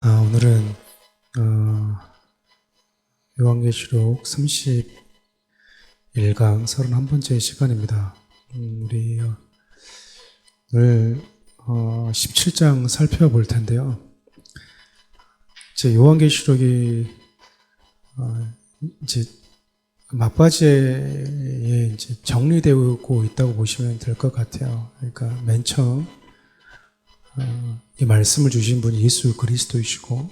오늘은 요한계시록 31강 31번째 시간입니다. 우리 오늘 17장 살펴볼 텐데요. 이제 요한계시록이 이제 막바지에 이제 정리되고 있다고 보시면 될 것 같아요. 그러니까 맨 처음 이 말씀을 주신 분이 예수 그리스도이시고,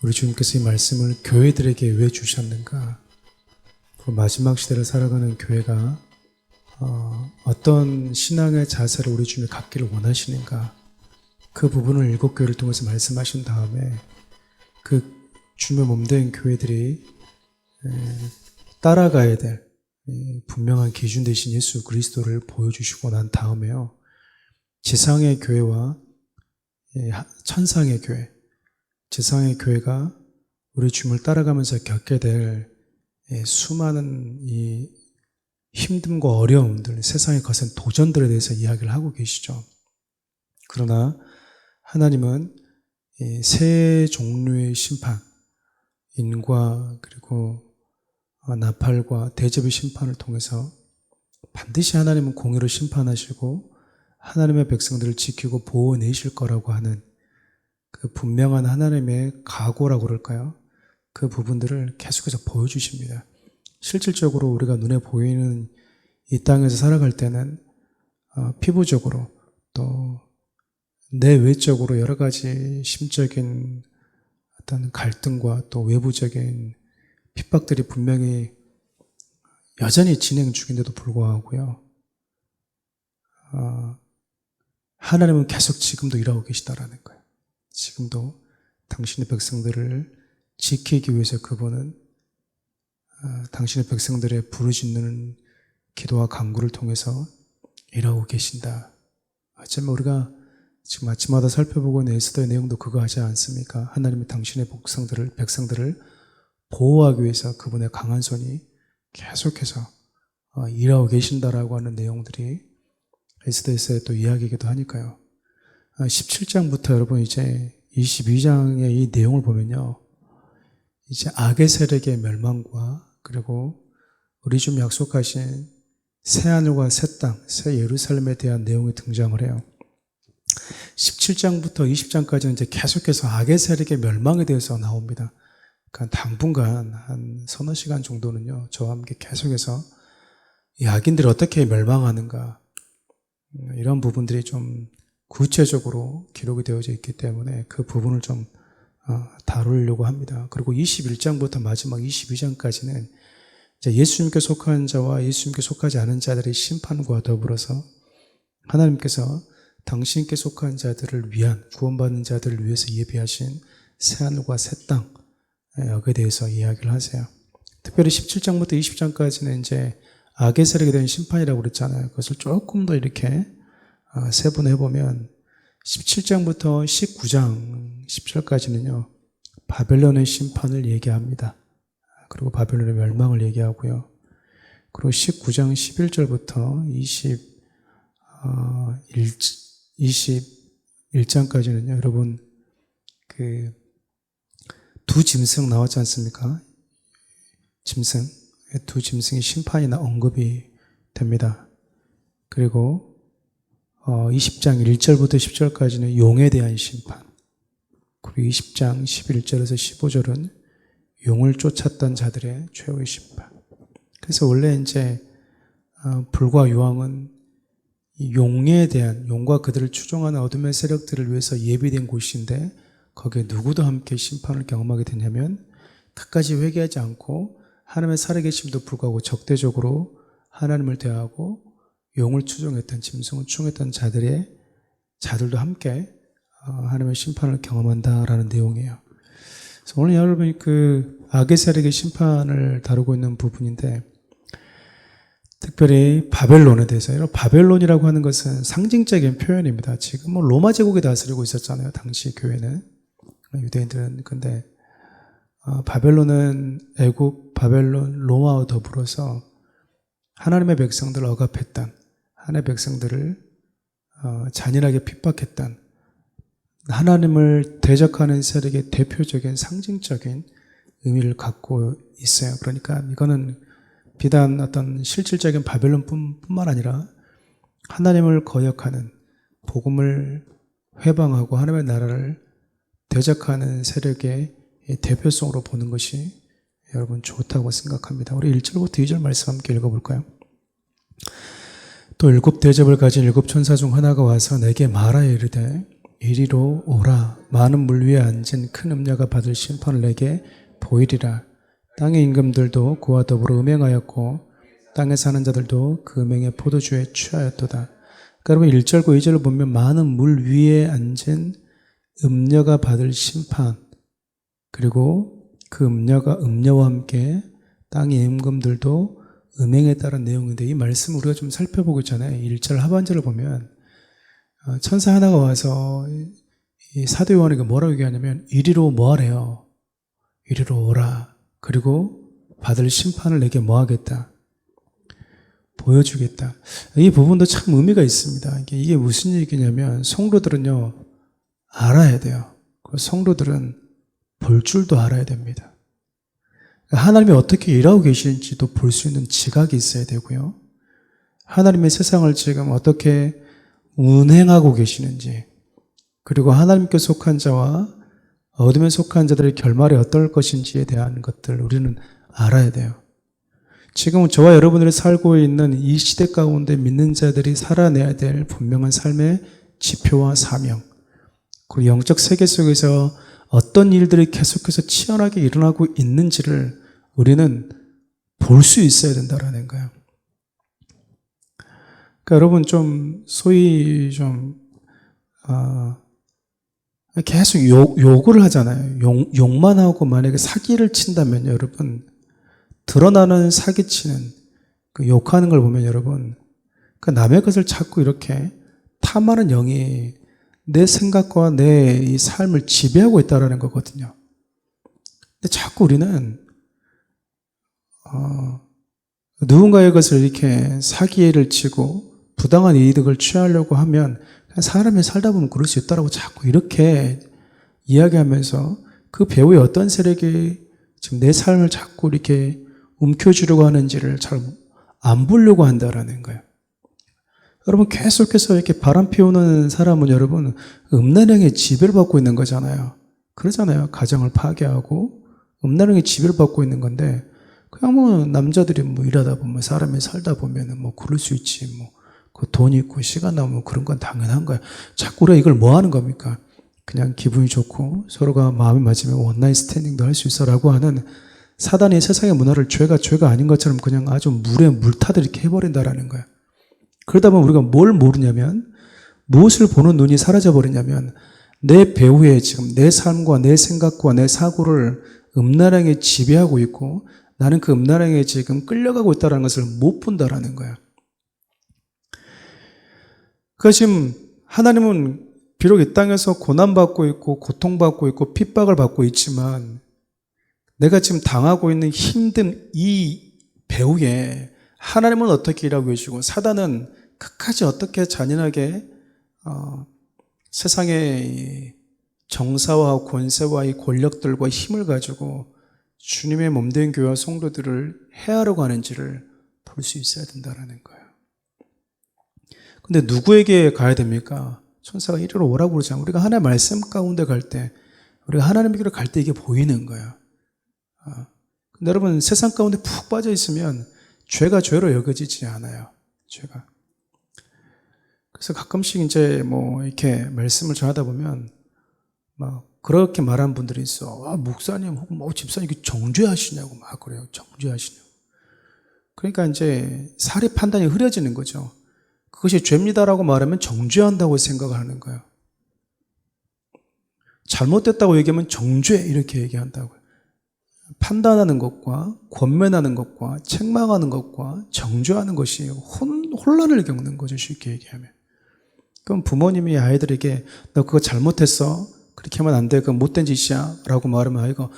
우리 주님께서 이 말씀을 교회들에게 왜 주셨는가, 그 마지막 시대를 살아가는 교회가 어떤 신앙의 자세를 우리 주님이 갖기를 원하시는가, 그 부분을 일곱 교회를 통해서 말씀하신 다음에 그 주님의 몸된 교회들이 따라가야 될 분명한 기준 되신 예수 그리스도를 보여주시고 난 다음에요, 지상의 교회와 천상의 교회, 지상의 교회가 우리 주님을 따라가면서 겪게 될 수많은 이 힘듦과 어려움들, 세상의 거센 도전들에 대해서 이야기를 하고 계시죠. 그러나 하나님은 세 종류의 심판, 인과 그리고 나팔과 대접의 심판을 통해서 반드시 하나님은 공의로 심판하시고 하나님의 백성들을 지키고 보호내실 거라고 하는 그 분명한 하나님의 각오라고 그럴까요? 그 부분들을 계속해서 보여주십니다. 실질적으로 우리가 눈에 보이는 이 땅에서 살아갈 때는 피부적으로 또 내외적으로 여러 가지 심적인 어떤 갈등과 또 외부적인 핍박들이 분명히 여전히 진행 중인데도 불구하고요, 하나님은 계속 지금도 일하고 계시다라는 거예요. 지금도 당신의 백성들을 지키기 위해서 그분은 당신의 백성들의 부르짖는 기도와 간구를 통해서 일하고 계신다. 어쩌면 우리가 지금 아침마다 살펴보고 있는 에스더의 내용도 그거 하지 않습니까? 하나님이 당신의 백성들을 보호하기 위해서 그분의 강한 손이 계속해서 일하고 계신다라고 하는 내용들이 에스더에서의 또 이야기이기도 하니까요. 17장부터 여러분 이제 22장의 이 내용을 보면요, 이제 악의 세력의 멸망과 그리고 우리 좀 약속하신 새하늘과 새 땅, 새 예루살렘에 대한 내용이 등장을 해요. 17장부터 20장까지는 이제 계속해서 악의 세력의 멸망에 대해서 나옵니다. 그러니까 당분간 한 서너 시간 정도는요, 저와 함께 계속해서 이 악인들이 어떻게 멸망하는가, 이런 부분들이 좀 구체적으로 기록이 되어져 있기 때문에 그 부분을 좀 다루려고 합니다. 그리고 21장부터 마지막 22장까지는 이제 예수님께 속한 자와 예수님께 속하지 않은 자들의 심판과 더불어서 하나님께서 당신께 속한 자들을 위한, 구원받는 자들을 위해서 예비하신 새하늘과 새 땅, 여기에 대해서 이야기를 하세요. 특별히 17장부터 20장까지는 이제 악의 세력에 대한 심판이라고 그랬잖아요. 그것을 조금 더 이렇게 세분해보면 17장부터 19장 10절까지는요, 바벨론의 심판을 얘기합니다. 그리고 바벨론의 멸망을 얘기하고요. 그리고 19장 11절부터 21장까지는요, 여러분 그 두 짐승 나왔지 않습니까? 짐승, 두 짐승의 심판이나 언급이 됩니다. 그리고 20장 1절부터 10절까지는 용에 대한 심판, 그리고 20장 11절에서 15절은 용을 쫓았던 자들의 최후의 심판. 그래서 원래 이제 불과 유황은 용에 대한, 용과 그들을 추종하는 어둠의 세력들을 위해서 예비된 곳인데, 거기에 누구도 함께 심판을 경험하게 되냐면 끝까지 회개하지 않고 하나님의 살아계심도 불구하고 적대적으로 하나님을 대하고 용을 추종했던, 짐승을 추종했던 자들도 함께 하나님의 심판을 경험한다라는 내용이에요. 그래서 오늘 여러분이 그 악의 세력의 심판을 다루고 있는 부분인데, 특별히 바벨론에 대해서, 여러분 바벨론이라고 하는 것은 상징적인 표현입니다. 지금 뭐 로마 제국이 다스리고 있었잖아요, 당시 교회는, 유대인들은. 근데 바벨론은 애국, 바벨론, 로마와 더불어서 하나님의 백성들을 억압했던, 하나님의 백성들을 잔인하게 핍박했던 하나님을 대적하는 세력의 대표적인 상징적인 의미를 갖고 있어요. 그러니까 이거는 비단 어떤 실질적인 바벨론뿐만 아니라 하나님을 거역하는, 복음을 회방하고 하나님의 나라를 대적하는 세력의 대표성으로 보는 것이 여러분 좋다고 생각합니다. 우리 1절부터 2절 말씀 함께 읽어볼까요? 또 7 대접을 가진 7 천사 중 하나가 와서 내게 말하여 이르되 이리로 오라. 많은 물 위에 앉은 큰 음녀가 받을 심판을 내게 보이리라. 땅의 임금들도 그와 더불어 음행하였고 땅에 사는 자들도 그 음행의 포도주에 취하였도다. 그러면 1절과 2절을 보면 많은 물 위에 앉은 음녀가 받을 심판, 그리고 그 음녀와 함께 땅의 임금들도 음행에 따른 내용인데, 이 말씀을 우리가 좀 살펴보기 전에 1절 하반절을 보면 천사 하나가 와서 이 사도 요한에게 뭐라고 얘기하냐면 이리로 뭐하래요? 이리로 오라. 그리고 받을 심판을 내게 뭐하겠다? 보여주겠다. 이 부분도 참 의미가 있습니다. 이게 무슨 얘기냐면 성도들은요, 알아야 돼요. 성도들은 볼 줄도 알아야 됩니다. 하나님이 어떻게 일하고 계시는지도 볼 수 있는 지각이 있어야 되고요. 하나님의 세상을 지금 어떻게 운행하고 계시는지, 그리고 하나님께 속한 자와 어둠에 속한 자들의 결말이 어떨 것인지에 대한 것들 우리는 알아야 돼요. 지금 저와 여러분들이 살고 있는 이 시대 가운데 믿는 자들이 살아내야 될 분명한 삶의 지표와 사명, 그리고 영적 세계 속에서 어떤 일들이 계속해서 치열하게 일어나고 있는지를 우리는 볼 수 있어야 된다는 거예요. 그러니까 여러분 좀 소위 좀 계속 욕을 하잖아요. 욕만 하고 만약에 사기를 친다면 여러분, 드러나는 사기치는 그 욕하는 걸 보면 여러분, 그 남의 것을 자꾸 이렇게 탐하는 영이 내 생각과 내 이 삶을 지배하고 있다는 거거든요. 근데 자꾸 우리는 누군가의 것을 이렇게 사기를 치고 부당한 이득을 취하려고 하면 사람이 살다 보면 그럴 수 있다고 자꾸 이렇게 이야기하면서 그 배후에 어떤 세력이 지금 내 삶을 자꾸 이렇게 움켜쥐려고 하는지를 잘 안 보려고 한다라는 거예요. 여러분 계속해서 이렇게 바람 피우는 사람은 여러분 음란행의 지배를 받고 있는 거잖아요. 그러잖아요. 가정을 파괴하고 음란행의 지배를 받고 있는 건데, 그냥 뭐 남자들이 뭐 일하다 보면 사람이 살다 보면은 뭐 그럴 수 있지, 뭐 그 돈 있고 시간 나오면 그런 건 당연한 거야. 자꾸 우리가 이걸 뭐 하는 겁니까? 그냥 기분이 좋고 서로가 마음이 맞으면 원나잇 스탠딩도 할 수 있어라고 하는 사단이 세상의 문화를 죄가 아닌 것처럼 그냥 아주 물에 물타듯 이렇게 해버린다라는 거야. 그러다 보면 우리가 뭘 모르냐면, 무엇을 보는 눈이 사라져버리냐면 내 배후에 지금 내 삶과 내 생각과 내 사고를 음란행에 지배하고 있고 나는 그 음란행에 지금 끌려가고 있다는 것을 못 본다라는 거야. 그러니까 지금 하나님은 비록 이 땅에서 고난받고 있고 고통받고 있고 핍박을 받고 있지만 내가 지금 당하고 있는 힘든 이 배후에 하나님은 어떻게 일하고 계시고 사단은 끝까지 어떻게 잔인하게 세상의 정사와 권세와 이 권력들과 힘을 가지고 주님의 몸된 교회와 성도들을 해하려고 하는지를 볼 수 있어야 된다는 거예요. 근데 누구에게 가야 됩니까? 천사가 이리로 오라고 그러잖아요. 우리가 하나님의 말씀 가운데 갈 때, 우리가 하나님께로 갈 때 이게 보이는 거예요. 근데 여러분 세상 가운데 푹 빠져 있으면 죄가 죄로 여겨지지 않아요. 죄가. 그래서 가끔씩 이제 뭐 이렇게 말씀을 전하다 보면 막 그렇게 말하는 분들이 있어. 목사님 혹은 뭐 집사님 이게 정죄하시냐고 막 그래요. 정죄하시냐고. 그러니까 이제 사리 판단이 흐려지는 거죠. 그것이 죄입니다라고 말하면 정죄한다고 생각을 하는 거예요. 잘못됐다고 얘기하면 정죄 이렇게 얘기한다고요. 판단하는 것과 권면하는 것과 책망하는 것과 정죄하는 것이 혼란을 겪는 거죠. 쉽게 얘기하면. 그럼 부모님이 아이들에게 너 그거 잘못했어. 그렇게 하면 안 돼. 그건 못된 짓이야. 라고 말하면 아이가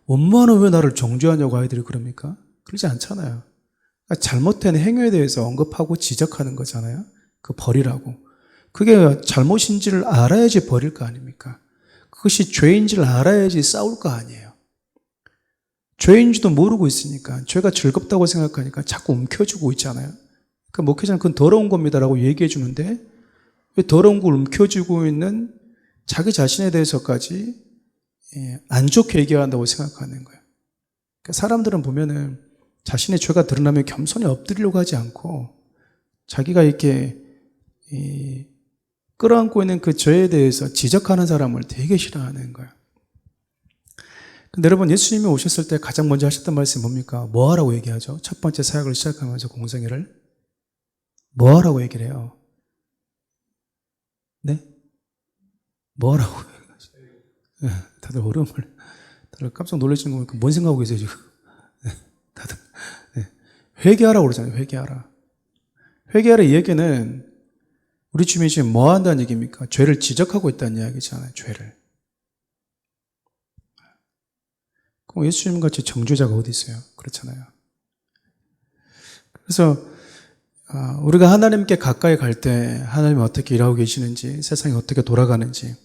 엄마는 왜 나를 정죄하냐고 아이들이 그럽니까? 그러지 않잖아요. 그러니까 잘못된 행위에 대해서 언급하고 지적하는 거잖아요. 그 버리라고. 그게 잘못인지를 알아야지 버릴 거 아닙니까? 그것이 죄인지를 알아야지 싸울 거 아니에요. 죄인지도 모르고 있으니까, 죄가 즐겁다고 생각하니까 자꾸 움켜쥐고 있잖아요. 그러니까 목회자는 그건 더러운 겁니다라고 얘기해 주는데, 왜 더러운 걸 움켜쥐고 있는 자기 자신에 대해서까지 안 좋게 얘기한다고 생각하는 거예요. 그러니까 사람들은 보면은 자신의 죄가 드러나면 겸손히 엎드리려고 하지 않고 자기가 이렇게 끌어안고 있는 그 죄에 대해서 지적하는 사람을 되게 싫어하는 거예요. 근데 여러분, 예수님이 오셨을 때 가장 먼저 하셨던 말씀이 뭡니까? 뭐 하라고 얘기하죠? 첫 번째 사역을 시작하면서 공생애를 뭐 하라고 얘기를 해요? 네? 뭐 하라고 얘기하죠? 다들 어려움을, 다들 깜짝 놀라시는 거 보니까 뭔 생각하고 계세요, 지금? 다들. 회개하라고 그러잖아요, 회개하라. 회개하라 이 얘기는 우리 주님이 지금 뭐 한다는 얘기입니까? 죄를 지적하고 있다는 이야기잖아요, 죄를. 그럼 예수님 같이 정죄자가 어디 있어요? 그렇잖아요. 그래서 우리가 하나님께 가까이 갈 때 하나님이 어떻게 일하고 계시는지, 세상이 어떻게 돌아가는지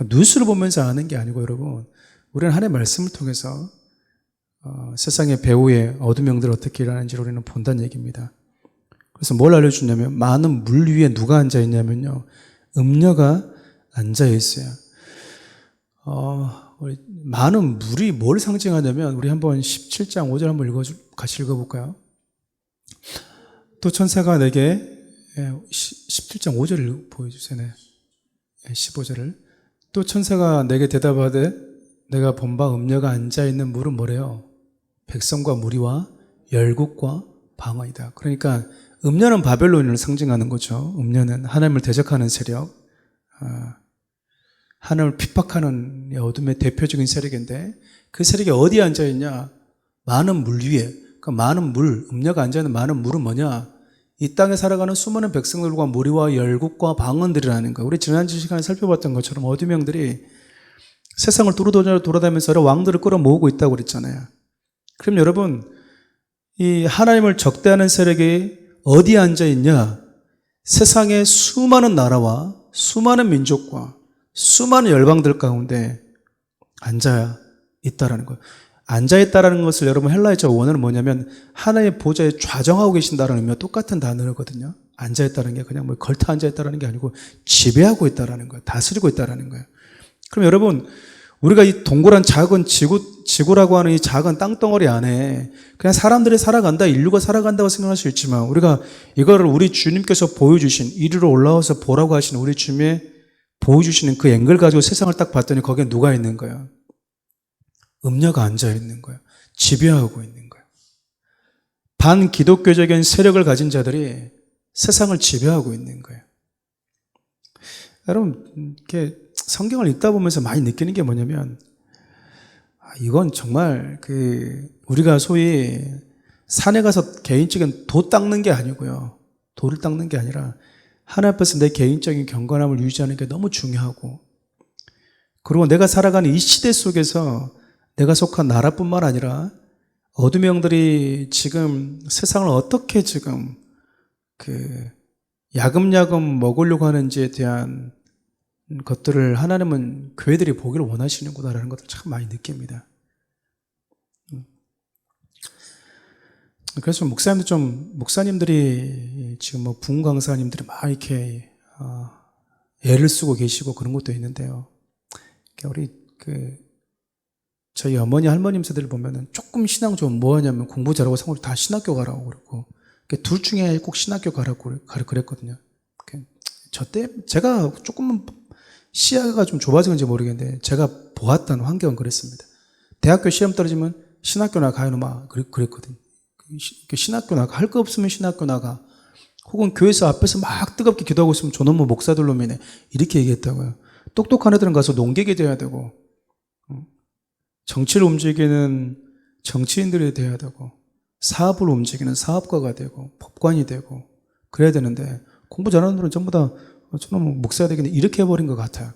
뉴스를 보면서 아는 게 아니고, 여러분, 우리는 하나님의 말씀을 통해서 세상의 배후의 어둠 영들이 어떻게 일하는지를 우리는 본다는 얘기입니다. 그래서 뭘 알려주냐면, 많은 물 위에 누가 앉아있냐면요, 음녀가 앉아있어요. 많은 물이 뭘 상징하냐면, 우리 한번 17장 5절 한번 같이 읽어볼까요? 또 천사가 내게 17장 5절을 보여주세요. 네. 15절을. 또 천사가 내게 대답하되 내가 본 바 음녀가 앉아있는 물은 뭐래요? 백성과 무리와 열국과 방언이다. 그러니까 음녀는 바벨론을 상징하는 거죠. 음녀는 하나님을 대적하는 세력, 하나님을 핍박하는 어둠의 대표적인 세력인데, 그 세력이 어디에 앉아있냐? 많은 물 위에. 그러니까 많은 물, 음녀가 앉아있는 많은 물은 뭐냐? 이 땅에 살아가는 수많은 백성들과 무리와 열국과 방언들이라는 거예요. 우리 지난 시간에 살펴봤던 것처럼 어둠 영들이 세상을 돌아다니면서 왕들을 끌어모으고 있다고 그랬잖아요. 그럼 여러분, 이 하나님을 적대하는 세력이 어디에 앉아있냐? 세상의 수많은 나라와 수많은 민족과 수많은 열방들 가운데 앉아 있다라는 거예요. 앉아있다라는 것을 여러분 헬라어의 원어는 뭐냐면 하나님의 보좌에 좌정하고 계신다라는 의미와 똑같은 단어거든요. 앉아있다는 게 그냥 뭐 걸터 앉아있다라는 게 아니고 지배하고 있다라는 거예요. 다스리고 있다라는 거예요. 그럼 여러분, 우리가 이 동그란 작은 지구라고 하는 이 작은 땅덩어리 안에 그냥 사람들이 살아간다, 인류가 살아간다고 생각할 수 있지만, 우리가 이거를 우리 주님께서 보여주신, 이리로 올라와서 보라고 하시는 우리 주님의 보여주시는 그 앵글 가지고 세상을 딱 봤더니 거기에 누가 있는 거예요? 음녀가 앉아있는 거예요. 지배하고 있는 거예요. 반기독교적인 세력을 가진 자들이 세상을 지배하고 있는 거예요. 여러분, 이렇게 성경을 읽다 보면서 많이 느끼는 게 뭐냐면, 이건 정말 우리가 소위 산에 가서 개인적인 도 닦는 게 아니고요. 돌을 닦는 게 아니라 하나님 앞에서 내 개인적인 경건함을 유지하는 게 너무 중요하고, 그리고 내가 살아가는 이 시대 속에서 내가 속한 나라뿐만 아니라 어둠의 영들이 지금 세상을 어떻게 지금 야금야금 먹으려고 하는지에 대한 것들을 하나님은 교회들이 보기를 원하시는구나라는 것을 참 많이 느낍니다. 그래서 목사님들이 지금 뭐 부흥 강사님들이 막 이렇게 애를 쓰고 계시고 그런 것도 있는데요. 우리 저희 어머니 할머님 세대를 보면은 조금 신앙 좀 뭐 하냐면 공부 잘하고 상관없이 다 신학교 가라고 그러고, 둘 중에 꼭 신학교 가라고 그랬거든요. 제가 조금은 시야가 좀 좁아지는지 모르겠는데 제가 보았던 환경은 그랬습니다. 대학교 시험 떨어지면 신학교나 가요 놈아 그랬거든요. 신학교 나가, 할 거 없으면 신학교 나가, 혹은 교회에서 앞에서 막 뜨겁게 기도하고 있으면 저놈의 목사들 놈이네 이렇게 얘기했다고요. 똑똑한 애들은 가서 농객이 돼야 되고, 정치를 움직이는 정치인들이 돼야 되고, 사업을 움직이는 사업가가 되고, 법관이 되고 그래야 되는데, 공부 잘하는 분들은 전부 다 저놈은 목사가 되겠네 이렇게 해버린 것 같아요.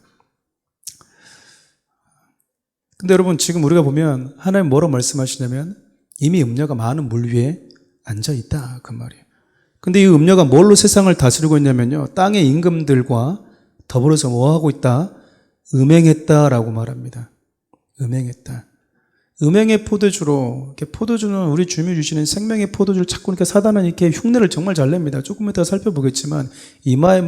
근데 여러분, 지금 우리가 보면 하나님 뭐라고 말씀하시냐면 이미 음녀가 많은 물 위에 앉아있다 그 말이에요. 근데 이 음녀가 뭘로 세상을 다스리고 있냐면요, 땅의 임금들과 더불어서 뭐 하고 있다? 음행했다라고 말합니다. 음행했다. 음행의 포도주로, 이렇게 포도주는 우리 주님이 주시는 생명의 포도주를 찾고, 그러니까 사단은 이렇게 흉내를 정말 잘 냅니다. 조금 이따가 살펴보겠지만, 이마에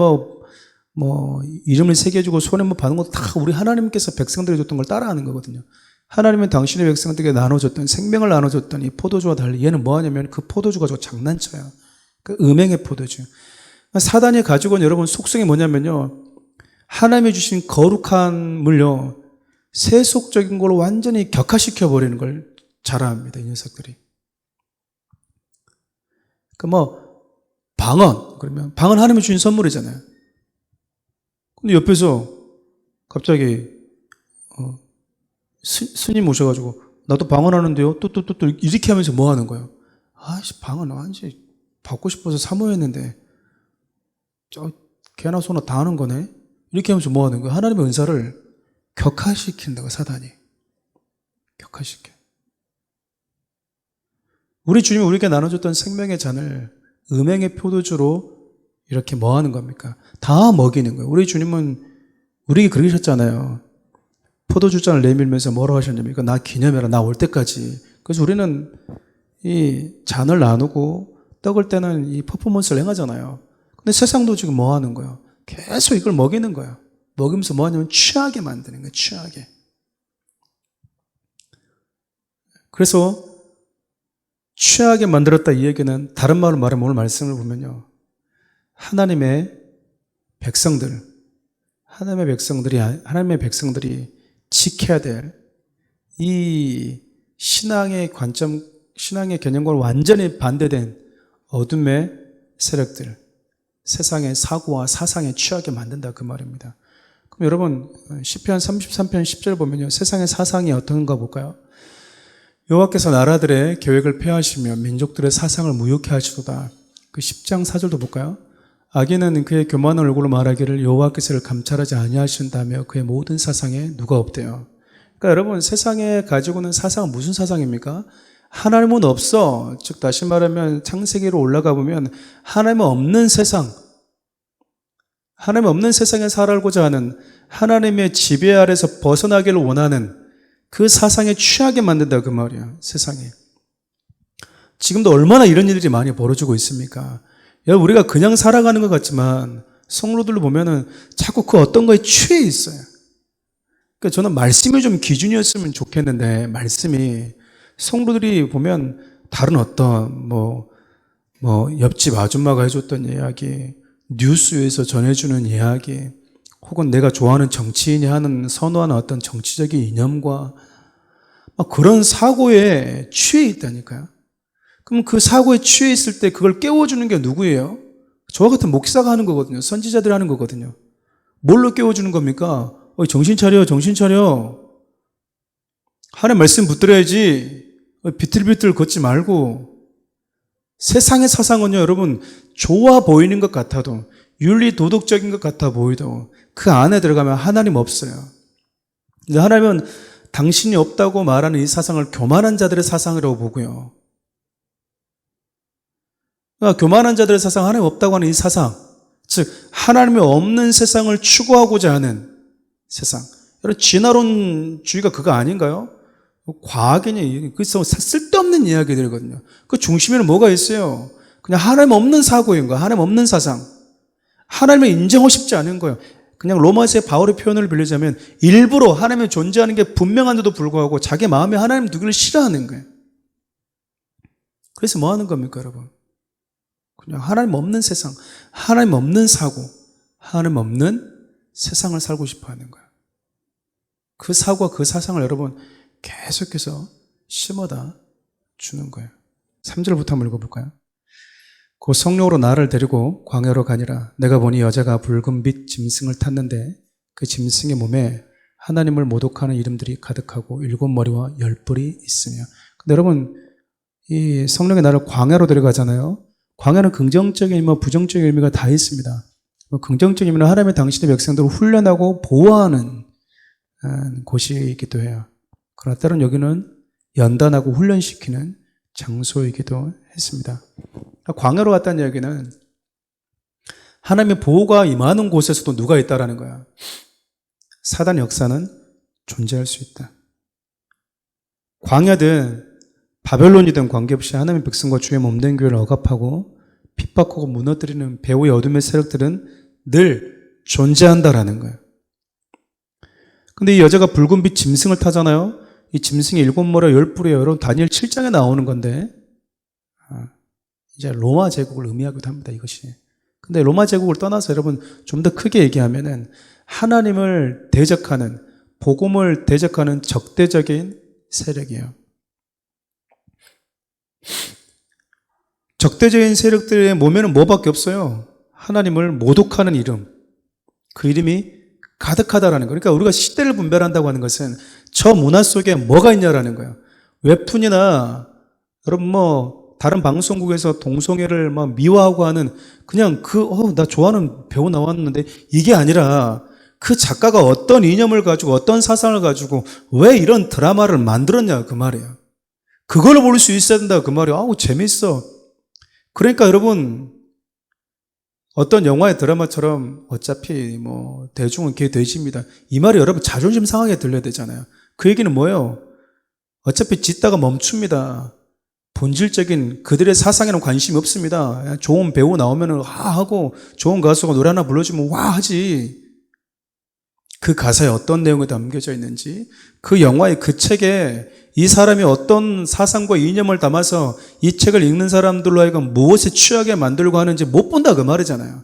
이름을 새겨주고 손에 받는 것도 다 우리 하나님께서 백성들이 줬던 걸 따라하는 거거든요. 하나님은 당신의 백성들에게 나눠줬던, 생명을 나눠줬던 이 포도주와 달리 얘는 뭐 하냐면 그 포도주 가지고 장난쳐요. 그 음행의 포도주. 사단이 가지고 온 여러분 속성이 뭐냐면요. 하나님이 주신 거룩한 물요. 세속적인 걸로 완전히 격화시켜 버리는 걸 잘합니다. 이 녀석들이. 방언. 그러면 방언 하나님이 주신 선물이잖아요. 근데 옆에서 갑자기 스님 오셔가지고 나도 방언하는데요. 또 이렇게 하면서 뭐 하는 거예요? 아이씨 방언 완전히 받고 싶어서 사모했는데 개나 소나 다 하는 거네. 이렇게 하면서 뭐 하는 거예요? 하나님의 은사를 격화시킨다고 사단이. 격화시켜. 우리 주님이 우리에게 나눠줬던 생명의 잔을 음행의 포도주로 이렇게 뭐 하는 겁니까? 다 먹이는 거예요. 우리 주님은 우리에게 그러셨잖아요. 포도주잔을 내밀면서 뭐라고 하셨냐면 나 기념해라. 나 올 때까지. 그래서 우리는 이 잔을 나누고 떡을 때는 이 퍼포먼스를 행하잖아요. 근데 세상도 지금 뭐 하는 거예요? 계속 이걸 먹이는 거예요. 먹이면서 뭐 하냐면 취하게 만드는 거예요. 취하게. 그래서 취하게 만들었다 이 얘기는 다른 말로 말하면 오늘 말씀을 보면요. 하나님의 백성들이 지켜야 될 이 신앙의 관점, 신앙의 개념과 완전히 반대된 어둠의 세력들, 세상의 사고와 사상에 취하게 만든다 그 말입니다. 그럼 여러분 시편 33편 10절 보면요. 세상의 사상이 어떤가 볼까요? 여호와께서 나라들의 계획을 폐하시며 민족들의 사상을 무효케 하시도다. 그 10장 4절도 볼까요? 악인은 그의 교만한 얼굴로 말하기를 여호와께서를 감찰하지 아니하신다며 그의 모든 사상에 누가 없대요. 그러니까 여러분 세상에 가지고 있는 사상은 무슨 사상입니까? 하나님은 없어. 즉 다시 말하면 창세기로 올라가 보면 하나님은 없는 세상, 하나님 없는 세상에 살아가고자 하는 하나님의 지배 아래서 벗어나기를 원하는 그 사상에 취하게 만든다 그 말이야. 세상에. 지금도 얼마나 이런 일들이 많이 벌어지고 있습니까? 여러분 우리가 그냥 살아가는 것 같지만 성로들로 보면은 자꾸 그 어떤 거에 취해 있어요. 그러니까 저는 말씀이 좀 기준이었으면 좋겠는데 말씀이 성도들이 보면 다른 어떤 옆집 아줌마가 해줬던 이야기, 뉴스에서 전해주는 이야기, 혹은 내가 좋아하는 정치인이 하는 선호하는 어떤 정치적인 이념과 그런 사고에 취해 있다니까요. 그럼 그 사고에 취해 있을 때 그걸 깨워주는 게 누구예요? 저와 같은 목사가 하는 거거든요. 선지자들이 하는 거거든요. 뭘로 깨워주는 겁니까? 정신 차려, 정신 차려. 하나님 말씀 붙들어야지. 비틀비틀 걷지 말고. 세상의 사상은요, 여러분, 좋아 보이는 것 같아도, 윤리 도덕적인 것 같아 보이도, 그 안에 들어가면 하나님 없어요. 하나님은 당신이 없다고 말하는 이 사상을 교만한 자들의 사상이라고 보고요. 그러니까 교만한 자들의 사상, 하나님 없다고 하는 이 사상, 즉 하나님이 없는 세상을 추구하고자 하는 세상. 여러분 진화론주의가 그거 아닌가요? 과학이니 그래서 쓸데없는 이야기들이거든요. 그 중심에는 뭐가 있어요? 그냥 하나님 없는 사고인 거예요. 하나님 없는 사상. 하나님을 인정하고 싶지 않은 거예요. 그냥 로마서의 바울의 표현을 빌리자면 일부러 하나님이 존재하는 게 분명한데도 불구하고 자기 마음에 하나님 누구를 싫어하는 거예요. 그래서 뭐 하는 겁니까, 여러분? 그냥 하나님 없는 세상, 하나님 없는 사고, 하나님 없는 세상을 살고 싶어 하는 거예요. 그 사고와 그 사상을 여러분 계속해서 심어다 주는 거예요. 3절부터 한번 읽어볼까요? 그 성령으로 나를 데리고 광야로 가니라. 내가 보니 여자가 붉은빛 짐승을 탔는데 그 짐승의 몸에 하나님을 모독하는 이름들이 가득하고 7머리와 10뿔이 있으며. 근데 여러분 이 성령의 나를 광야로 데려가잖아요. 광야는 긍정적인 의미와 부정적인 의미가 다 있습니다. 긍정적인 의미는 하나님의 당신의 백성들을 훈련하고 보호하는 곳이기도 해요. 그러나 때로는 여기는 연단하고 훈련시키는 장소이기도 했습니다. 광야로 갔다는 얘기는 하나님의 보호가 임하는 곳에서도 누가 있다라는 거야. 사단의 역사는 존재할 수 있다. 광야든 바벨론이든 관계없이 하나님의 백성과 주의 몸된 교회를 억압하고 핍박하고 무너뜨리는 배후의 어둠의 세력들은 늘 존재한다라는 거예요. 근데 이 여자가 붉은 빛 짐승을 타잖아요. 이 짐승이 7머리 10뿔이에요. 여러분 다니엘 7장에 나오는 건데 이제 로마 제국을 의미하기도 합니다. 이것이. 근데 로마 제국을 떠나서 여러분 좀 더 크게 얘기하면은 하나님을 대적하는, 복음을 대적하는 적대적인 세력이에요. 적대적인 세력들의 몸에는 뭐밖에 없어요? 하나님을 모독하는 이름. 그 이름이 가득하다라는 거예요. 그러니까 우리가 시대를 분별한다고 하는 것은 저 문화 속에 뭐가 있냐라는 거예요. 웹툰이나 여러분 다른 방송국에서 동성애를 막 미화하고 하는 그냥 나 좋아하는 배우 나왔는데 이게 아니라 그 작가가 어떤 이념을 가지고 어떤 사상을 가지고 왜 이런 드라마를 만들었냐 그 말이에요. 그걸 볼 수 있어야 된다 그 말이에요. 아우 재밌어. 그러니까 여러분 어떤 영화의 드라마처럼 어차피 대중은 걔 돼지입니다. 이 말이 여러분 자존심 상하게 들려야 되잖아요. 그 얘기는 뭐예요? 어차피 짓다가 멈춥니다. 본질적인 그들의 사상에는 관심이 없습니다. 좋은 배우 나오면 하고 좋은 가수가 노래 하나 불러주면 와 하지. 그 가사에 어떤 내용이 담겨져 있는지, 그 영화의 그 책에 이 사람이 어떤 사상과 이념을 담아서 이 책을 읽는 사람들로 하여금 무엇에 취하게 만들고 하는지 못 본다 그 말이잖아요.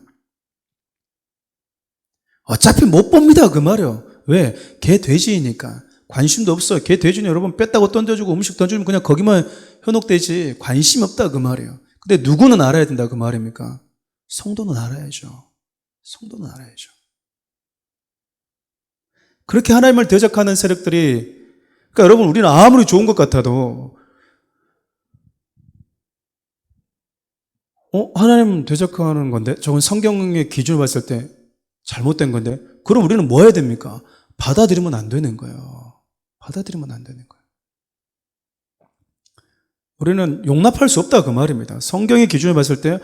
어차피 못 봅니다 그 말이요. 왜? 걔 돼지이니까. 관심도 없어. 걔 돼지는 여러분 뺐다고 던져주고 음식 던져주면 그냥 거기만 현혹되지. 관심 없다 그 말이에요. 근데 누구는 알아야 된다 그 말입니까? 성도는 알아야죠. 성도는 알아야죠. 그렇게 하나님을 대적하는 세력들이, 그러니까 여러분 우리는 아무리 좋은 것 같아도 하나님 대적하는 건데 저건 성경의 기준을 봤을 때 잘못된 건데 그럼 우리는 뭐 해야 됩니까? 받아들이면 안 되는 거예요. 받아들이면 안 되는 거예요. 우리는 용납할 수 없다 그 말입니다. 성경의 기준을 봤을 때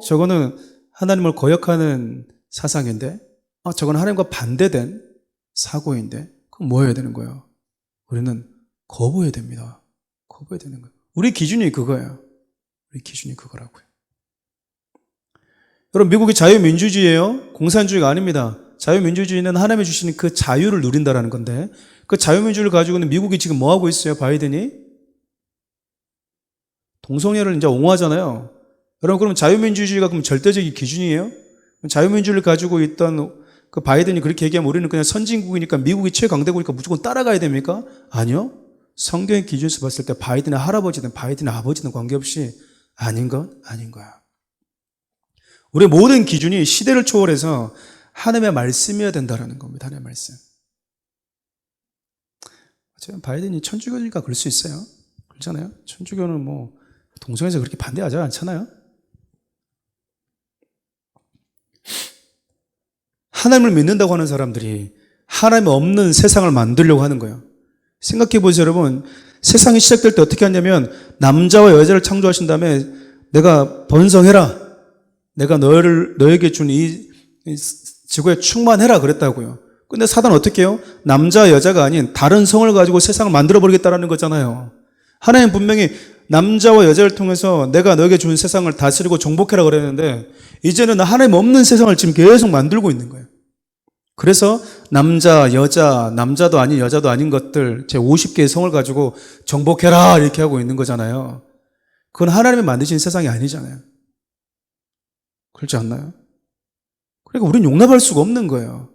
저거는 하나님을 거역하는 사상인데 저건 하나님과 반대된 사고인데 그럼 뭐 해야 되는 거예요? 우리는 거부해야 됩니다. 거부해야 되는 거예요. 우리 기준이 그거예요. 우리 기준이 그거라고요. 여러분 미국이 자유민주주의예요. 공산주의가 아닙니다. 자유민주주의는 하나님이 주시는 그 자유를 누린다라는 건데 그 자유민주주의를 가지고는 미국이 지금 뭐 하고 있어요? 바이든이 동성애를 이제 옹호하잖아요. 여러분 그럼 자유민주주의가 그럼 절대적인 기준이에요? 자유민주주의를 가지고 있던 그 바이든이 그렇게 얘기하면 우리는 그냥 선진국이니까 미국이 최강대국이니까 무조건 따라가야 됩니까? 아니요. 성경의 기준에서 봤을 때 바이든의 할아버지든 바이든의 아버지든 관계없이 아닌 건 아닌 거야. 우리의 모든 기준이 시대를 초월해서 하나님의 말씀이어야 된다는 겁니다. 하나님의 말씀. 바이든이 천주교니까 그럴 수 있어요. 그렇잖아요. 천주교는 동성애에서 그렇게 반대하지 않잖아요. 하나님을 믿는다고 하는 사람들이 하나님 없는 세상을 만들려고 하는 거예요. 생각해 보세요, 여러분. 세상이 시작될 때 어떻게 하냐면 남자와 여자를 창조하신 다음에 내가 번성해라. 내가 너에게 준 이 지구에 충만해라 그랬다고요. 근데 사단은 어떻게 해요? 남자 여자가 아닌 다른 성을 가지고 세상을 만들어 버리겠다라는 거잖아요. 하나님 분명히 남자와 여자를 통해서 내가 너에게 준 세상을 다스리고 정복해라 그랬는데 이제는 하나님 없는 세상을 지금 계속 만들고 있는 거예요. 그래서 남자, 여자, 남자도 아닌 여자도 아닌 것들 제 50개의 성을 가지고 정복해라 이렇게 하고 있는 거잖아요. 그건 하나님이 만드신 세상이 아니잖아요. 그렇지 않나요? 그러니까 우리는 용납할 수가 없는 거예요.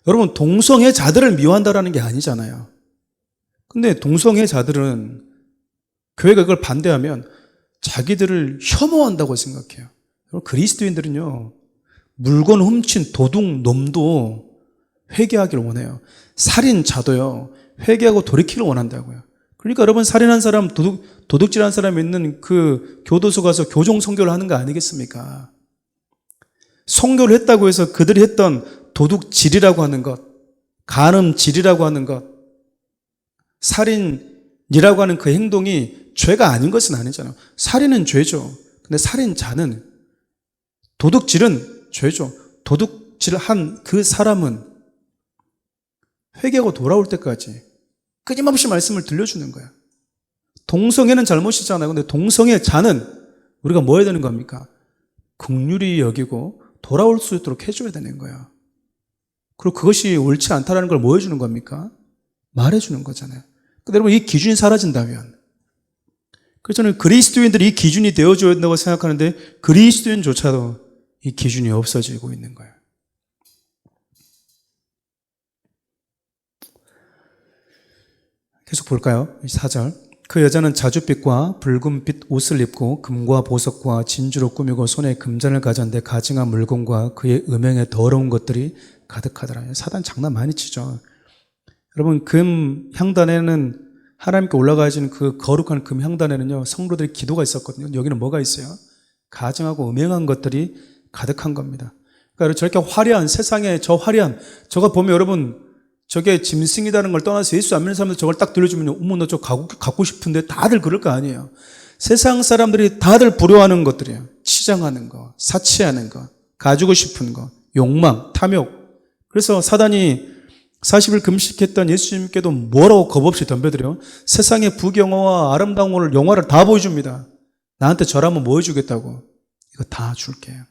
여러분 동성애자들을 미워한다라는 게 아니잖아요. 근데 동성애자들은 교회가 그걸 반대하면 자기들을 혐오한다고 생각해요. 그리스도인들은요 물건 훔친 도둑놈도 회개하기를 원해요. 살인자도요 회개하고 돌이키기를 원한다고요. 그러니까 여러분 살인한 사람 도둑질한 사람이 있는 그 교도소 가서 교종 선교를 하는 거 아니겠습니까? 선교를 했다고 해서 그들이 했던 도둑질이라고 하는 것, 간음질이라고 하는 것, 살인이라고 하는 그 행동이 죄가 아닌 것은 아니잖아요. 살인은 죄죠. 근데 살인자는, 도둑질은 죄죠. 도둑질한 그 사람은 회개하고 돌아올 때까지 끊임없이 말씀을 들려주는 거야. 동성애는 잘못이잖아요. 근데 동성애 자는 우리가 뭐 해야 되는 겁니까? 긍휼히 여기고 돌아올 수 있도록 해줘야 되는 거야. 그리고 그것이 옳지 않다는 걸 뭐 해주는 겁니까? 말해주는 거잖아요. 근데 여러분, 이 기준이 사라진다면, 그래서 저는 그리스도인들이 이 기준이 되어줘야 된다고 생각하는데 그리스도인조차도 이 기준이 없어지고 있는 거예요. 계속 볼까요? 4절. 그 여자는 자줏빛과 붉은빛 옷을 입고 금과 보석과 진주로 꾸미고 손에 금잔을 가졌는데 가증한 물건과 그의 음행에 더러운 것들이 가득하더라. 사단 장난 많이 치죠. 여러분, 금 향단에는 하나님께 올라가진 그 거룩한 금 향단에는요, 성도들의 기도가 있었거든요. 여기는 뭐가 있어요? 가증하고 음행한 것들이 가득한 겁니다. 그러니까 저렇게 화려한 세상에 저 화려한, 저거 보면 여러분, 저게 짐승이라는 걸 떠나서 예수 안 믿는 사람들 저걸 딱 들려주면 어머 나 저거 갖고 싶은데 다들 그럴 거 아니에요. 세상 사람들이 다들 부러워하는 것들이에요. 치장하는 거, 사치하는 거, 가지고 싶은 거, 욕망, 탐욕. 그래서 사단이 40일 금식했던 예수님께도 뭐라고 겁없이 덤벼들여 세상의 부경화와 아름다운 영화를 다 보여줍니다. 나한테 저라면 뭐 해주겠다고. 이거 다 줄게요.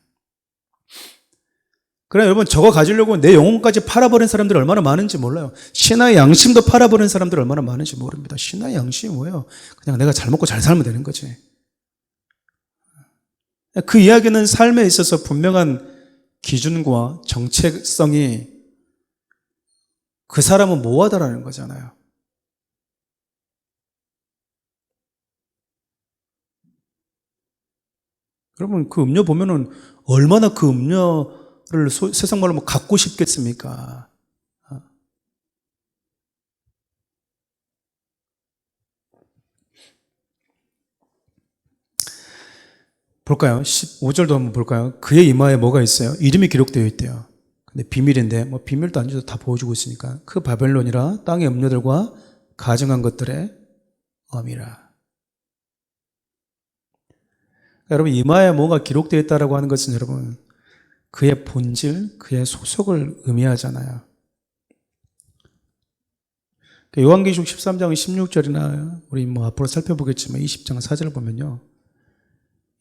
그래, 여러분, 저거 가지려고 내 영혼까지 팔아버린 사람들이 얼마나 많은지 몰라요. 신화의 양심도 팔아버린 사람들이 얼마나 많은지 모릅니다. 신화의 양심이 뭐예요? 그냥 내가 잘 먹고 잘 살면 되는 거지. 그 이야기는 삶에 있어서 분명한 기준과 정체성이 그 사람은 뭐하다라는 거잖아요. 여러분, 그 음료 보면은 얼마나 그 음료를 세상 말로 뭐 갖고 싶겠습니까? 볼까요? 15절도 한번 볼까요? 그의 이마에 뭐가 있어요? 이름이 기록되어 있대요. 근데 비밀인데, 뭐 비밀도 아니죠. 다 보여주고 있으니까. 그 바벨론이라 땅의 음료들과 가증한 것들의 엄이라. 여러분, 이마에 뭐가 기록되어 있다라고 하는 것은 여러분, 그의 본질, 그의 소속을 의미하잖아요. 요한계시록 13장 16절이나 우리 뭐 앞으로 살펴보겠지만 20장 4절을 보면요.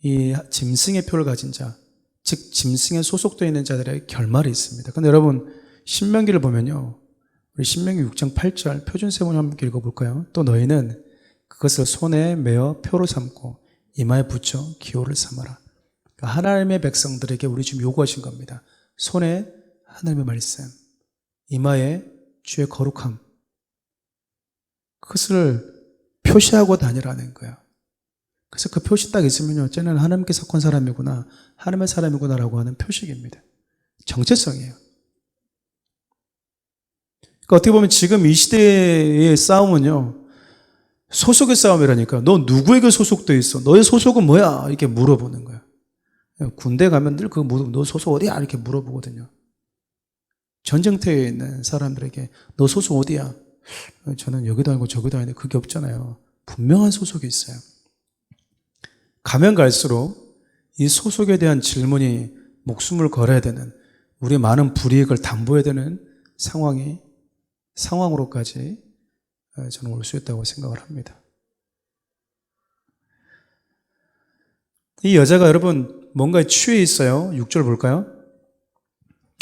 이 짐승의 표를 가진 자, 즉 짐승에 소속되어 있는 자들의 결말이 있습니다. 근데 여러분, 신명기를 보면요. 우리 신명기 6장 8절 표준 세번역 함께 읽어볼까요? 또 너희는 그것을 손에 메어 표로 삼고 이마에 붙여 기호를 삼아라. 그러니까 하나님의 백성들에게 우리 지금 요구하신 겁니다. 손에 하나님의 말씀, 이마에 주의 거룩함, 그것을 표시하고 다니라는 거예요. 그래서 그 표시 딱 있으면요, 쟤는 하나님께 속한 사람이구나, 하나님의 사람이구나라고 하는 표식입니다. 정체성이에요. 그러니까 어떻게 보면 지금 이 시대의 싸움은요, 소속의 싸움이라니까. 너 누구에게 소속돼 있어? 너의 소속은 뭐야? 이렇게 물어보는 거야. 군대 가면 늘 너 소속 어디야? 이렇게 물어보거든요. 전쟁터에 있는 사람들에게 너 소속 어디야? 저는 여기도 아니고 저기도 아닌데 그게 없잖아요. 분명한 소속이 있어요. 가면 갈수록 이 소속에 대한 질문이 목숨을 걸어야 되는, 우리 많은 불이익을 담보해야 되는 상황으로까지 저는 올 수 있다고 생각을 합니다. 이 여자가 여러분 뭔가에 취해 있어요. 6절 볼까요?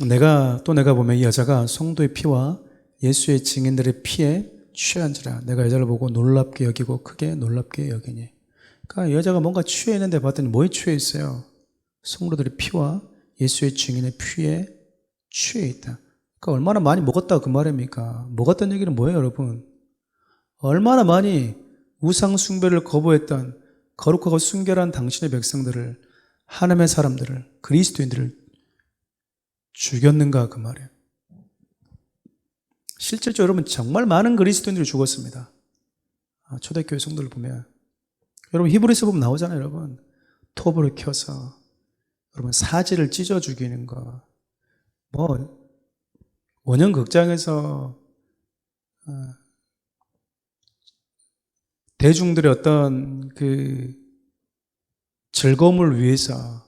내가 보면 이 여자가 성도의 피와 예수의 증인들의 피에 취한지라 내가 여자를 보고 놀랍게 여기고 크게 놀랍게 여기니. 그러니까 여자가 뭔가 취해 있는데 봤더니 뭐에 취해 있어요? 성도들의 피와 예수의 증인의 피에 취해 있다. 그러니까 얼마나 많이 먹었다 그 말입니까? 먹었다는 얘기는 뭐예요, 여러분? 얼마나 많이 우상 숭배를 거부했던 거룩하고 순결한 당신의 백성들을, 하나님의 사람들을, 그리스도인들을 죽였는가 그 말이에요. 실제로 여러분 정말 많은 그리스도인들이 죽었습니다. 초대교회 성도를 보면 여러분 히브리서 보면 나오잖아요. 여러분 톱으로 켜서 여러분 사지를 찢어 죽이는 거, 뭐 원형 극장에서 대중들의 어떤 그 즐거움을 위해서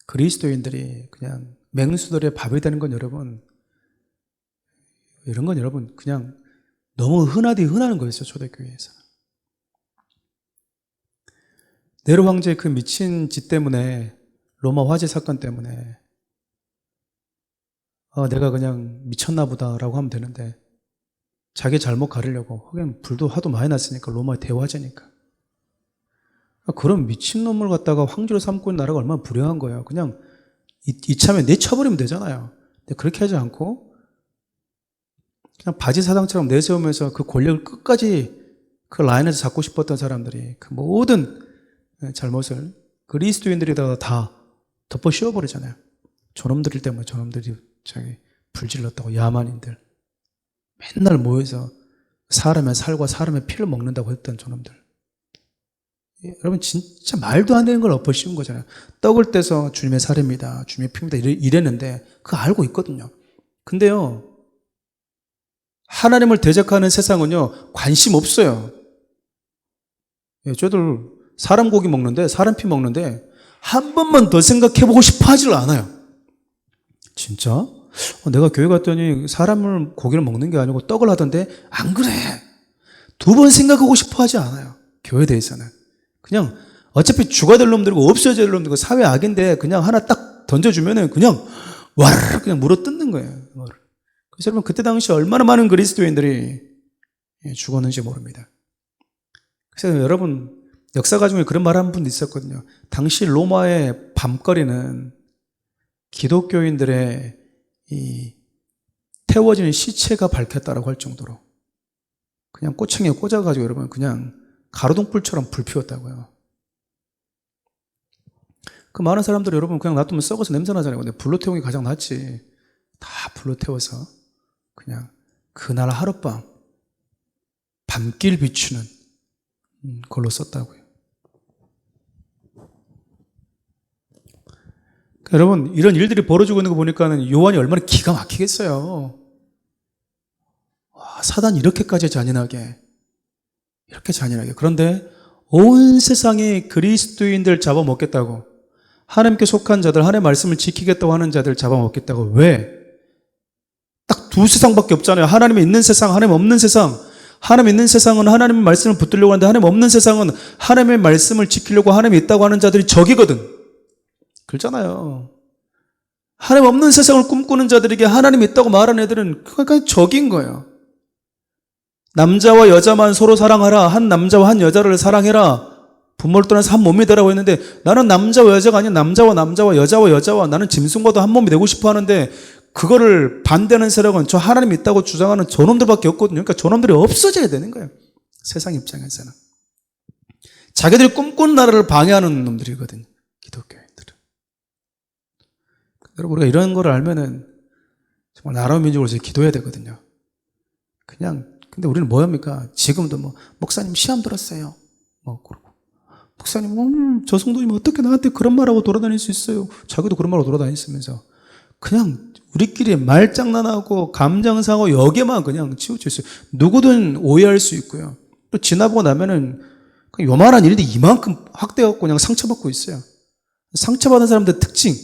그리스도인들이 그냥 맹수들의 밥이 되는 건 여러분, 이런 건 여러분 그냥 너무 흔하디 흔하는 거였어요. 초대교회에서. 네로 황제의 그 미친 짓 때문에, 로마 화재 사건 때문에 내가 그냥 미쳤나 보다라고 하면 되는데, 자기 잘못 가리려고, 하긴 불도 하도 많이 났으니까, 로마의 대화재니까. 그런 미친놈을 갖다가 황제로 삼고 있는 나라가 얼마나 불행한 거예요. 그냥 이참에 내쳐버리면 되잖아요. 근데 그렇게 하지 않고 그냥 바지 사장처럼 내세우면서 그 권력을 끝까지 그 라인에서 잡고 싶었던 사람들이 그 모든 잘못을 그리스도인들에다가 다 덮어 씌워버리잖아요. 저놈들 때문에 저놈들이 저기 불질렀다고. 야만인들 맨날 모여서 사람의 살과 사람의 피를 먹는다고 했던 저놈들. 여러분 진짜 말도 안 되는 걸 엎어 씌운 거잖아요. 떡을 떼서 주님의 살입니다, 주님의 피입니다 이랬는데 그거 알고 있거든요. 근데요, 하나님을 대적하는 세상은요 관심 없어요. 저들 사람 고기 먹는데, 사람 피 먹는데 한 번만 더 생각해보고 싶어 하질 않아요. 진짜? 내가 교회 갔더니 사람을 고기를 먹는 게 아니고 떡을 하던데 안 그래. 두 번 생각하고 싶어 하지 않아요. 교회에 대해서는. 그냥 어차피 죽어야 될 놈들이고 없어져야 될 놈들이고 사회 악인데 그냥 하나 딱 던져주면은 그냥 와르르 그냥 물어 뜯는 거예요. 그래서 여러분 그때 당시 얼마나 많은 그리스도인들이 죽었는지 모릅니다. 그래서 여러분 역사가 중에 그런 말 한 분 있었거든요. 당시 로마의 밤거리는 기독교인들의 이 태워지는 시체가 밝혔다라고 할 정도로 그냥 꼬챙이에 꽂아가지고 여러분 그냥 가로등불처럼 불 피웠다고요. 그 많은 사람들이 여러분 그냥 놔두면 썩어서 냄새 나잖아요. 근데 불로 태우는 게 가장 낫지. 다 불로 태워서 그냥 그날 하룻밤 밤길 비추는 걸로 썼다고요. 그러니까 여러분 이런 일들이 벌어지고 있는 거 보니까는 요한이 얼마나 기가 막히겠어요. 와, 사단이 이렇게까지 잔인하게, 이렇게 잔인하게. 그런데 온 세상이 그리스도인들 잡아먹겠다고, 하나님께 속한 자들, 하나님의 말씀을 지키겠다고 하는 자들 잡아먹겠다고. 왜? 딱 두 세상밖에 없잖아요. 하나님이 있는 세상, 하나님 없는 세상. 하나님 있는 세상은 하나님의 말씀을 붙들려고 하는데, 하나님 없는 세상은 하나님의 말씀을 지키려고 하나님이 있다고 하는 자들이 적이거든. 그렇잖아요. 하나님 없는 세상을 꿈꾸는 자들에게 하나님이 있다고 말하는 애들은 그러니까 적인 거예요. 남자와 여자만 서로 사랑하라. 한 남자와 한 여자를 사랑해라. 부모를 떠나서 한 몸이 되라고 했는데 나는 남자와 여자가 아닌 남자와 남자와 여자와 여자와 나는 짐승과도 한 몸이 되고 싶어 하는데 그거를 반대하는 세력은 저 하나님이 있다고 주장하는 저놈들밖에 없거든요. 그러니까 저놈들이 없어져야 되는 거예요. 세상 입장에서는. 자기들이 꿈꾸는 나라를 방해하는 놈들이거든요. 기독교인들은. 여러분 우리가 이런 걸 알면은 정말 나라와 민족으로서 기도해야 되거든요. 근데 우리는 뭐 합니까? 지금도 목사님 시험 들었어요. 그러고. 목사님, 저 성도님 어떻게 나한테 그런 말하고 돌아다닐 수 있어요? 자기도 그런 말하고 돌아다니면서 그냥 우리끼리 말장난하고 감정상하고 여기에만 그냥 치우쳐 있어요. 누구든 오해할 수 있고요. 또 지나보고 나면은 요만한 일인데 이만큼 확대해갖고 그냥 상처받고 있어요. 상처받은 사람들 특징.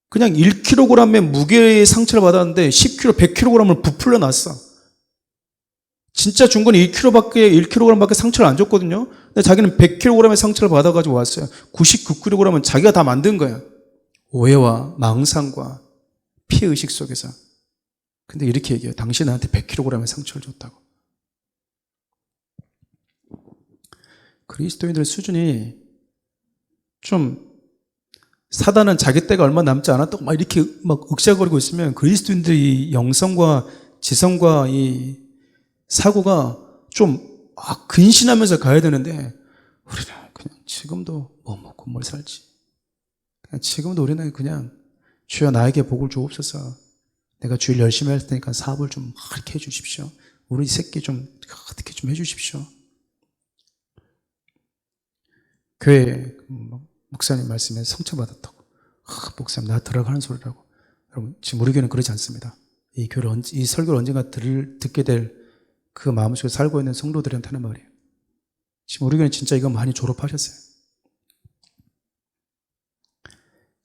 그냥 1kg의 무게의 상처를 받았는데 10kg, 100kg을 부풀려 놨어. 진짜 준 건 1kg밖에 상처를 안 줬거든요. 근데 자기는 100kg의 상처를 받아가지고 왔어요. 99kg은 자기가 다 만든 거야. 오해와 망상과 피해의식 속에서. 근데 이렇게 얘기해요. 당신 나한테 100kg의 상처를 줬다고. 그리스도인들 수준이 좀 사단은 자기 때가 얼마 남지 않았다고 막 이렇게 막 억지거리고 있으면 그리스도인들이 영성과 지성과 이 사고가 좀 근신하면서 가야 되는데 우리는 그냥 지금도 뭐 먹고 뭘 살지. 그냥 지금도 우리는 그냥 주여 나에게 복을 주옵소서. 내가 주일 열심히 할 테니까 사업을 좀 그렇게 해 주십시오. 우리 새끼 좀 어떻게 좀 해 주십시오. 교회 목사님 말씀에 상처받았다고. 목사님 나 들어가는 소리라고. 여러분 지금 우리 교회는 그러지 않습니다. 이 설교를 언젠가 듣게 될 그 마음속에 살고 있는 성도들한테 하는 말이에요. 지금 우리 교회는 진짜 이거 많이 졸업하셨어요.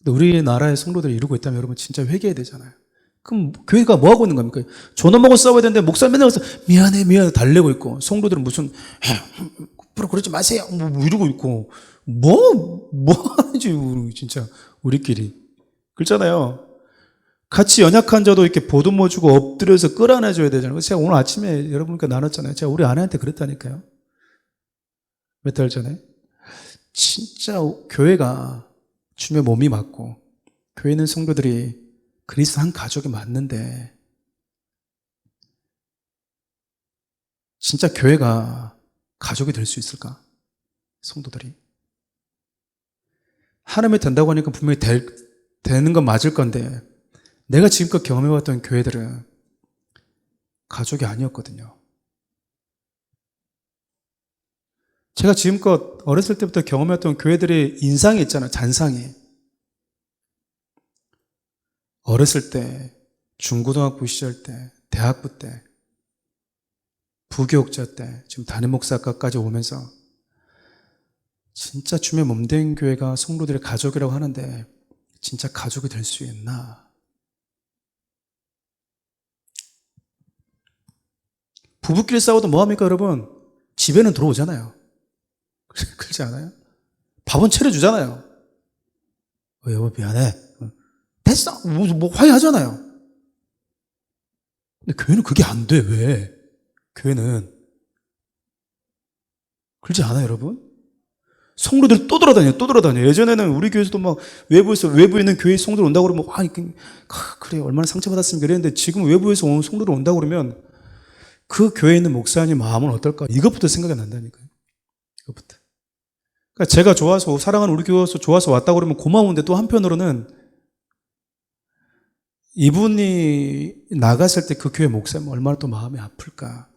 근데 우리나라의 성도들이 이러고 있다면 여러분 진짜 회개해야 되잖아요. 그럼 교회가 뭐 하고 있는 겁니까? 존엄하고 싸워야 되는데 목사 맨날 가서 미안해 미안해 달래고 있고, 성도들은 무슨 앞으로 그러지 마세요 뭐 이러고 있고, 뭐 하는지 진짜 우리끼리 그렇잖아요. 같이 연약한 자도 이렇게 보듬어 주고 엎드려서 끌어안아 줘야 되잖아요. 제가 오늘 아침에 여러분과 나눴잖아요. 제가 우리 아내한테 그랬다니까요. 몇 달 전에. 진짜 교회가 주님의 몸이 맞고 교회 있는 성도들이 그리스도 한 가족이 맞는데, 진짜 교회가 가족이 될 수 있을까? 성도들이. 하나님이 된다고 하니까 분명히 되는 건 맞을 건데, 내가 지금껏 경험해왔던 교회들은 가족이 아니었거든요. 제가 지금껏 어렸을 때부터 경험했던 교회들의 인상이 있잖아요. 잔상이. 어렸을 때, 중고등학부 시절 때, 대학부 때, 부교육자 때, 지금 담임 목사과까지 오면서 진짜 주님의 몸된 교회가 성도들의 가족이라고 하는데 진짜 가족이 될 수 있나? 부부끼리 싸워도 뭐합니까 여러분? 집에는 들어오잖아요. 그렇지 않아요? 밥은 차려주잖아요. 여보 미안해. 됐어. 뭐 화해하잖아요. 근데 교회는 그게 안 돼. 왜? 교회는 그렇지 않아요 여러분? 성도들이 또 돌아다녀. 예전에는 우리 교회에서도 막 외부에 있는 교회 성도들 온다고 그러면 그래 얼마나 상처받았습니까 이랬는데, 지금 외부에서 온 성도들 온다고 그러면 그 교회에 있는 목사님 마음은 어떨까? 이것부터 생각이 난다니까요. 이것부터. 그러니까 제가 좋아서, 사랑하는 우리 교회에서 좋아서 왔다고 그러면 고마운데, 또 한편으로는 이분이 나갔을 때 그 교회 목사님 얼마나 또 마음이 아플까?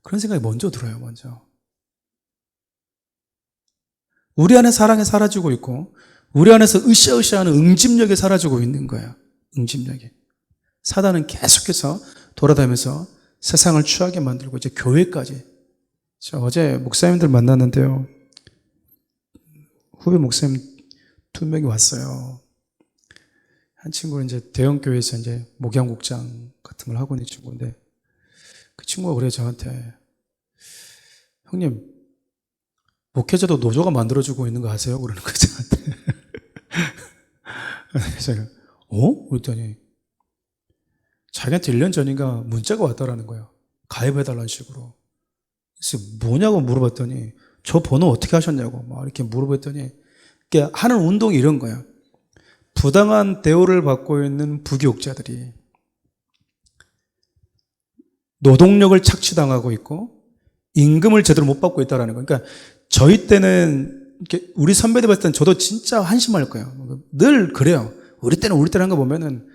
그런 생각이 먼저 들어요. 먼저. 우리 안에 사랑이 사라지고 있고, 우리 안에서 으쌰으쌰하는 응집력이 사라지고 있는 거예요. 응집력이. 사단은 계속해서 돌아다니면서 세상을 취하게 만들고, 이제 교회까지. 저 어제 목사님들 만났는데요. 후배 목사님 2명이 왔어요. 한 친구는 이제 대형교회에서 이제 목양국장 같은 걸 하고 있는 친구인데, 그 친구가 그래 저한테, 형님 목회자도 노조가 만들어주고 있는 거 아세요? 그러는 거예요 저한테. 제가 그랬더니 자기한테 1년 전인가 문자가 왔다라는 거예요. 가입해달라는 식으로. 그래서 뭐냐고 물어봤더니, 저 번호 어떻게 하셨냐고 막 이렇게 물어봤더니, 이렇게 하는 운동이 이런 거예요. 부당한 대우를 받고 있는 부교육자들이 노동력을 착취당하고 있고 임금을 제대로 못 받고 있다는 거예요. 그러니까 저희 때는, 이렇게 우리 선배들 봤을 때는 저도 진짜 한심할 거예요. 늘 그래요. 우리 때는 한 거 보면은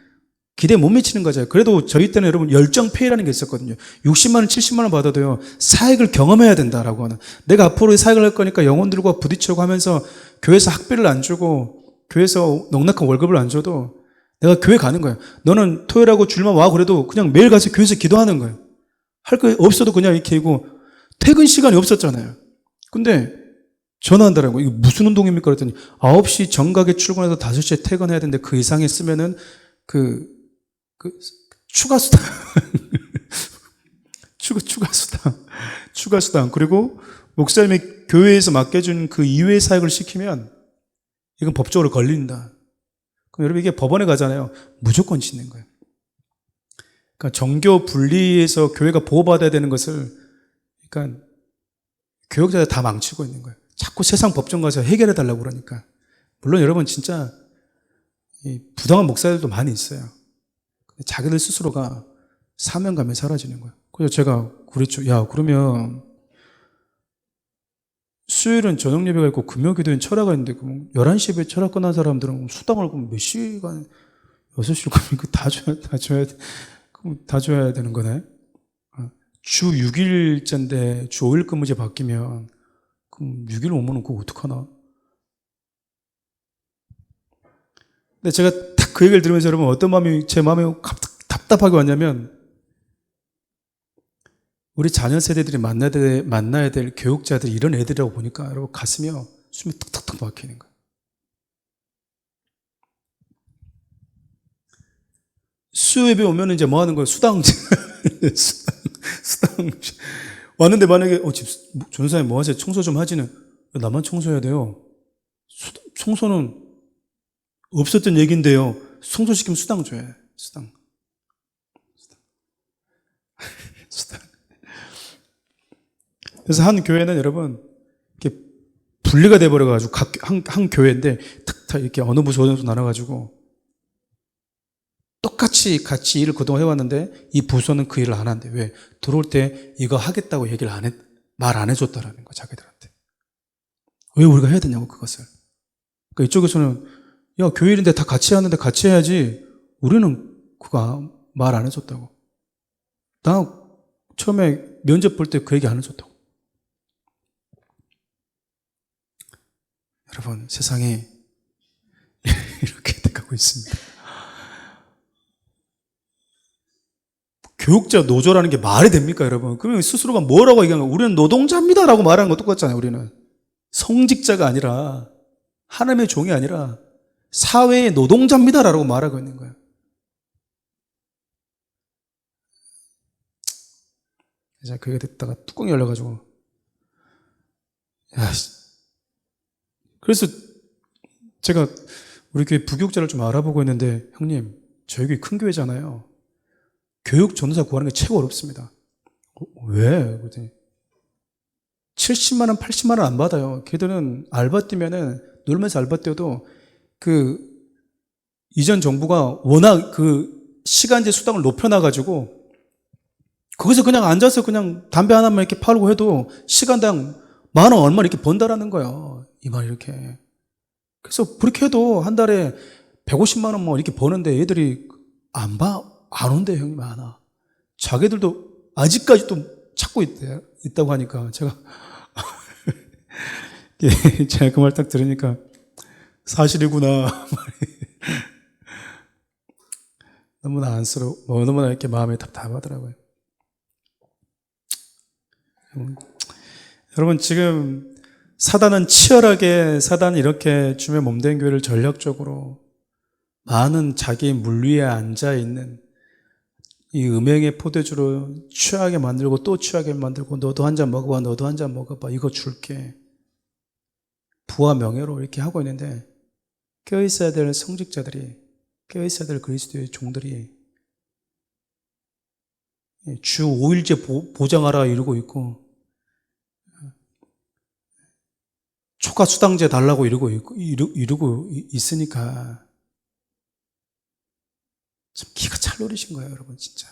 기대에 못 미치는 거죠. 그래도 저희 때는 여러분 열정페이라는 게 있었거든요. 60만 원, 70만 원 받아도요, 사역을 경험해야 된다라고 하는. 내가 앞으로 사역을 할 거니까 영혼들과 부딪히고 하면서 교회에서 학비를 안 주고 교회에서 넉넉한 월급을 안 줘도 내가 교회 가는 거예요. 너는 토요일하고 주일만 와 그래도 그냥 매일 가서 교회에서 기도하는 거예요. 할 거 없어도 그냥 이렇게 하고, 퇴근 시간이 없었잖아요. 근데 전화한다라고. 이거 무슨 운동입니까? 그랬더니 9시 정각에 출근해서 5시에 퇴근해야 되는데 그 이상에 쓰면은 추가 수당. 추가 수당. 그리고 목사님이 교회에서 맡겨준 그 이외의 사역을 시키면 이건 법적으로 걸린다. 그럼 여러분 이게 법원에 가잖아요. 무조건 짓는 거예요. 그러니까 정교 분리에서 교회가 보호받아야 되는 것을, 그러니까 교역자가 다 망치고 있는 거예요. 자꾸 세상 법정 가서 해결해 달라고 그러니까. 물론 여러분 진짜 부당한 목사들도 많이 있어요. 자기들 스스로가 사명감이 사라지는 거예요. 그래서 제가 그랬죠. 야, 그러면 수요일은 저녁 예배가 있고 금요기도엔 철야가 있는데, 그럼 11시 예배 철야 끝난 사람들은 수당을 그럼 몇 시간, 6시로 그럼 다 줘야 되는 거네. 주 6일째인데 주 5일 근무제 바뀌면 그럼 6일 오면은 그거 어떡하나? 근데 제가 딱 그 얘기를 들으면서 여러분 어떤 마음이 제 마음에 답답하게 왔냐면, 우리 자녀 세대들이 만나야 될 교육자들이 이런 애들이라고 보니까 여러분 가슴이요, 숨이 턱턱턱 막히는 거예요. 수요예배 오면 이제 뭐 하는 거예요? 수당. 수당. 왔는데 만약에, 전사님 뭐 하세요? 청소 좀 하지는. 나만 청소해야 돼요. 청소는 없었던 얘기인데요. 청소시키면 수당 줘야 해. 수당. 수당. 그래서 한 교회는 여러분, 이렇게 분리가 돼버려가지고, 한 교회인데, 탁, 이렇게 어느 부서 나눠가지고, 똑같이 같이 일을 그동안 해왔는데, 이 부서는 그 일을 안 한대. 왜? 들어올 때 이거 하겠다고 얘기를 말 안 해줬다라는 거, 자기들한테. 왜 우리가 해야 되냐고, 그것을. 그러니까 이쪽에서는, 야, 교회 일인데 다 같이 하는데 같이 해야지. 우리는 그거 말 안 해줬다고. 나 처음에 면접 볼 때 그 얘기 안 해줬다고. 여러분, 세상이 이렇게 돼가고 있습니다. 교육자 노조라는 게 말이 됩니까, 여러분? 그러면 스스로가 뭐라고 얘기하는 거야? 우리는 노동자입니다라고 말하는 거 똑같잖아요, 우리는. 성직자가 아니라, 하나님의 종이 아니라, 사회의 노동자입니다라고 말하고 있는 거예요. 이제 그게 됐다가 뚜껑이 열려가지고, 야, 그래서 제가 우리 교회 부교육자를 좀 알아보고 있는데, 형님, 저희 교회 큰 교회잖아요. 교육 전도사 구하는 게 최고 어렵습니다. 왜? 그랬더니 70만 원, 80만 원 안 받아요. 걔들은 알바 뛰면은 놀면서 알바 뛰어도 이전 정부가 워낙 시간제 수당을 높여놔가지고 거기서 그냥 앉아서 그냥 담배 하나만 이렇게 팔고 해도 시간당 10,000원 얼마 이렇게 번다라는 거예요. 이 말 이렇게. 그래서 그렇게 해도 한 달에 150만 원 뭐 이렇게 버는데 얘들이 안 온대, 형님, 하나. 자기들도 아직까지도 찾고 있다고 하니까 제가 제가 그 말 딱 들으니까 사실이구나. 너무나 안쓰러워, 너무나 이렇게 마음이 답답하더라고요. 여러분, 지금 사단은 치열하게 이렇게 주의 몸된 교회를 전략적으로 많은 자기 물위에 앉아있는 이 음행의 포도주로 취하게 만들고 또 취하게 만들고 너도 한 잔 먹어봐, 너도 한 잔 먹어봐, 이거 줄게. 부와 명예로 이렇게 하고 있는데 껴있어야 될 성직자들이, 껴있어야 될 그리스도의 종들이 주 5일제 보장하라 이러고 있고 초과 수당제 달라고 이러고 있으니까 참 기가 찰 노리신 거예요, 여러분, 진짜.